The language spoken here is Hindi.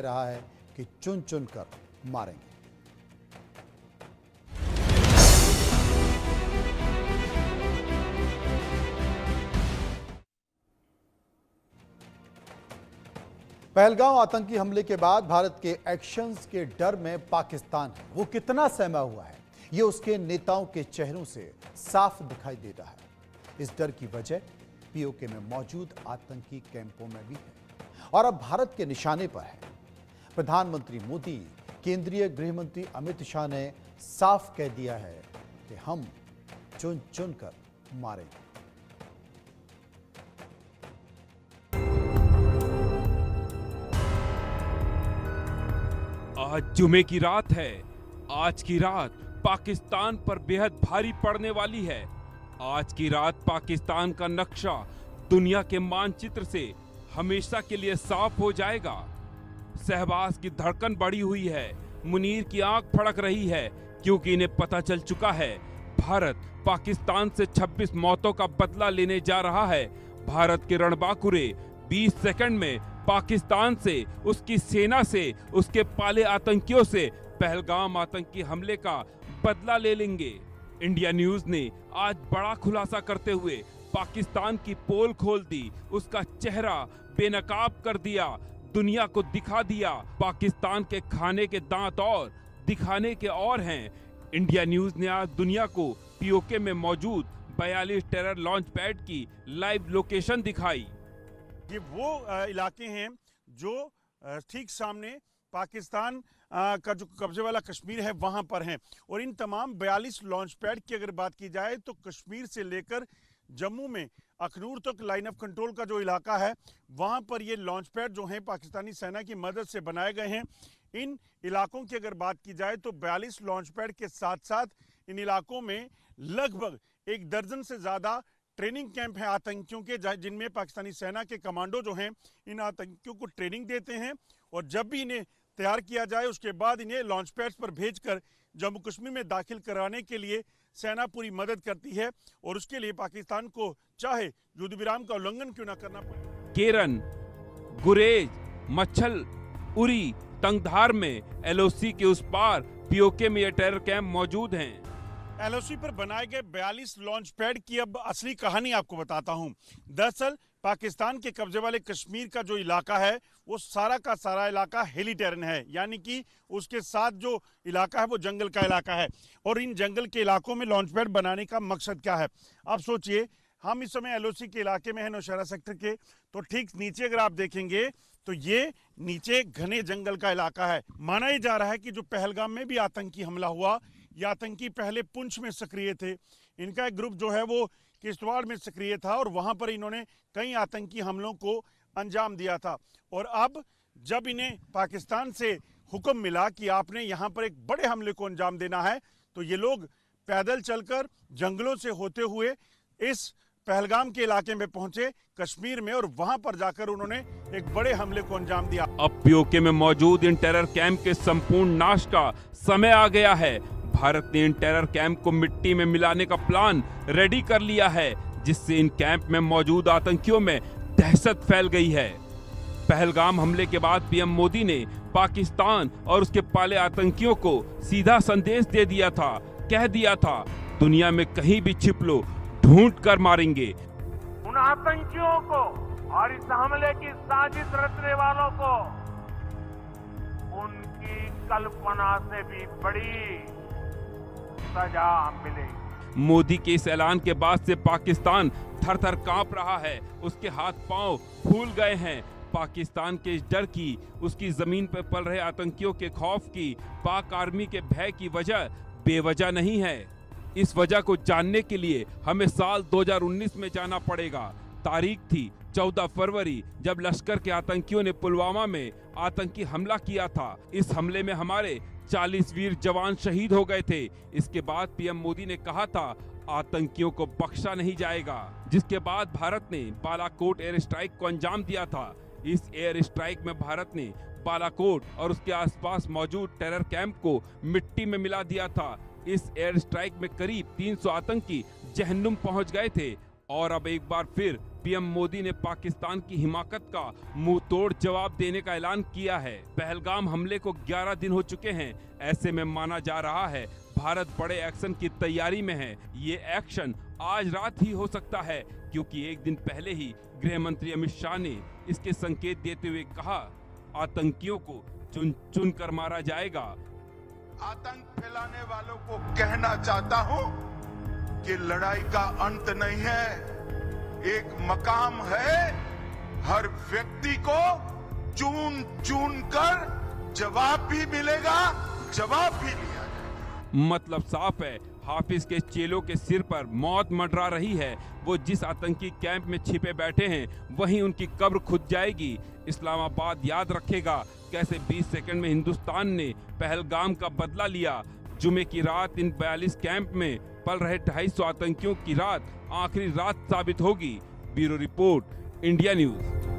रहा है कि चुन चुन कर मारेंगे। पहलगाम आतंकी हमले के बाद भारत के एक्शंस के डर में पाकिस्तान है। वो कितना सहमा हुआ है, ये उसके नेताओं के चेहरों से साफ दिखाई दे रहा है। इस डर की वजह पीओके में मौजूद आतंकी कैंपों में भी है और अब भारत के निशाने पर है। प्रधानमंत्री मोदी, केंद्रीय गृह मंत्री अमित शाह ने साफ कह दिया है कि हम चुन चुन कर मारेंगे। आज जुमे की रात है। आज की रात पाकिस्तान पर बेहद भारी पड़ने वाली है। आज की रात पाकिस्तान का नक्शा दुनिया के मानचित्र से हमेशा के लिए साफ हो जाएगा। शहबाज की धड़कन बढ़ी हुई है, मुनीर की आंख फड़क रही है, क्योंकि इन्हें पता चल चुका है भारत पाकिस्तान से 26 मौतों का बदला लेने जा रहा है। भारत के रणबांकुरे 20 सेकंड में पाकिस्तान से, उसकी सेना से, उसके पाले आतंकियों से पहलगाम आतंकी हमले का बदला ले लेंगे। इंडिया न्यूज ने आज बड़ा खुलासा करते हुए पाकिस्तान की पोल खोल दी, उसका चेहरा बेनकाब कर दिया, दुनिया को दिखा दिया पाकिस्तान के खाने के दांत और दिखाने के और हैं। इंडिया न्यूज ने आज दुनिया को पीओके में मौजूद 42 टेरर लॉन्च पैड की लाइव लोकेशन दिखाई। ये वो इलाके हैं जो ठीक सामने पाकिस्तान का जो कब्जे वाला कश्मीर है वहां पर हैं। और इन तमाम 42 लॉन्च पैड की अगर बात की जाए तो कश्मीर से लेकर जम्मू में अखनूर तक लाइन ऑफ कंट्रोल का जो इलाका है वहां पर ये लॉन्च पैड जो हैं पाकिस्तानी सेना की मदद से बनाए गए हैं। इन इलाकों की अगर बात की जाए तो 42 लॉन्च पैड के साथ साथ इन इलाकों में लगभग 1 दर्जन से ज़्यादा ट्रेनिंग कैंप हैं आतंकियों के, जिनमें पाकिस्तानी सेना के कमांडो जो हैं इन आतंकियों को ट्रेनिंग देते हैं और जब भी इन्हें तैयार किया जाए उसके बाद इन्हें लॉन्च पैड्स पर भेजकर जम्मू कश्मीर में दाखिल कराने के लिए सेना पूरी मदद करती है। और उसके लिए पाकिस्तान को चाहे युद्ध विराम का उल्लंघन क्यों ना करना पड़े। केरन, गुरेज, मच्छल, उरी, तंगधार में एलओसी के उस पार पीओके में ये टेरर कैंप मौजूद हैं। एलओसी पर बनाए गए 42 लॉन्च पैड की अब असली कहानी आपको बताता हूं। दरअसल पाकिस्तान के कब्जे वाले कश्मीर का जो इलाका है वो सारा का सारा इलाका हिली टेरेन है, यानी कि उसके साथ जो इलाका है वो जंगल का इलाका है। और इन जंगल के इलाकों में लॉन्च पैड बनाने का मकसद क्या है? आप सोचिए, हम इस समय एलओसी के इलाके में हैं, नौशहरा सेक्टर के, तो ठीक नीचे अगर आप देखेंगे तो ये नीचे घने जंगल का इलाका है। माना ही जा रहा है कि जो पहलगाम में भी आतंकी हमला हुआ, ये आतंकी पहले पुंछ में सक्रिय थे। इनका एक ग्रुप जो है वो किश्तवाड़ में सक्रिय था और वहां पर इन्होंने कई आतंकी हमलों को अंजाम दिया था। और अब जब इन्हें पाकिस्तान से हुक्म मिला कि आपने यहां पर एक बड़े हमले को अंजाम देना है, तो ये लोग पैदल चलकर जंगलों से होते हुए इस पहलगाम के इलाके में पहुंचे कश्मीर में और वहां पर जाकर उन्होंने एक बड़े हमले को अंजाम दिया। अब पीओके में मौजूद इन टेरर कैंप के संपूर्ण नाश का समय आ गया है। भारत ने इन टेरर कैंप को मिट्टी में मिलाने का प्लान रेडी कर लिया है, जिससे इन कैंप में मौजूद आतंकियों में दहशत फैल गई है। पहलगाम हमले के बाद पीएम मोदी ने पाकिस्तान और उसके पाले आतंकियों को सीधा संदेश दे दिया था, कह दिया था, दुनिया में कहीं भी छिप लो, ढूंढ कर मारेंगे। उन आतंकियों को और इस हमले की साजिश रचने वालों को उनकी कल्पना से भी बड़ी सजा मिलेगी। मोदी के इस ऐलान के बाद से पाकिस्तान थर थर कांप रहा है, उसके हाथ पांव फूल गए हैं। पाकिस्तान के इस डर की, उसकी जमीन पर पल रहे आतंकियों के खौफ की, पाक आर्मी के भय की वजह बेवजह नहीं है। इस वजह को जानने के लिए हमें साल 2019 में जाना पड़ेगा। तारीख थी 14 फरवरी, जब लश्कर के आतंकियों ने पुलवामा में आतंकी हमला किया था। इस हमले में हमारे 40 वीर जवान शहीद हो गए थे। इसके बाद पीएम मोदी ने कहा था आतंकियों को बख्शा नहीं जाएगा, जिसके बाद भारत ने बालाकोट एयर स्ट्राइक को अंजाम दिया था। इस एयर स्ट्राइक में भारत ने बालाकोट और उसके आसपास मौजूद टेरर कैंप को मिट्टी में मिला दिया था। इस एयर स्ट्राइक में करीब 300 आतंकी जहन्नुम पहुंच गए थे और अब एक बार फिर पीएम मोदी ने पाकिस्तान की हिमाकत का मुंह तोड़ जवाब देने का ऐलान किया है। पहलगाम हमले को 11 दिन हो चुके हैं। ऐसे में माना जा रहा है भारत बड़े एक्शन की तैयारी में है। ये एक्शन आज रात ही हो सकता है, क्योंकि एक दिन पहले ही गृह मंत्री अमित शाह ने इसके संकेत देते हुए कहा, आतंकियों को चुन चुन कर मारा जाएगा। आतंक फैलाने वालों को कहना चाहता हूं कि लड़ाई का अंत नहीं है, एक मकाम है। हर व्यक्ति को चुन चुन कर जवाब भी मिलेगा, जवाब भी लिया जाएगा। मतलब साफ है, हाफिज के चेलों के सिर पर मौत मंडरा रही है। वो जिस आतंकी कैंप में छिपे बैठे हैं, वहीं उनकी कब्र खुद जाएगी। इस्लामाबाद याद रखेगा कैसे 20 सेकंड में हिंदुस्तान ने पहलगाम का बदला लिया। जुमे की रात इन 42 कैंप में पल रहे 250 आतंकियों की रात आखिरी रात साबित होगी। Bureau report, India news.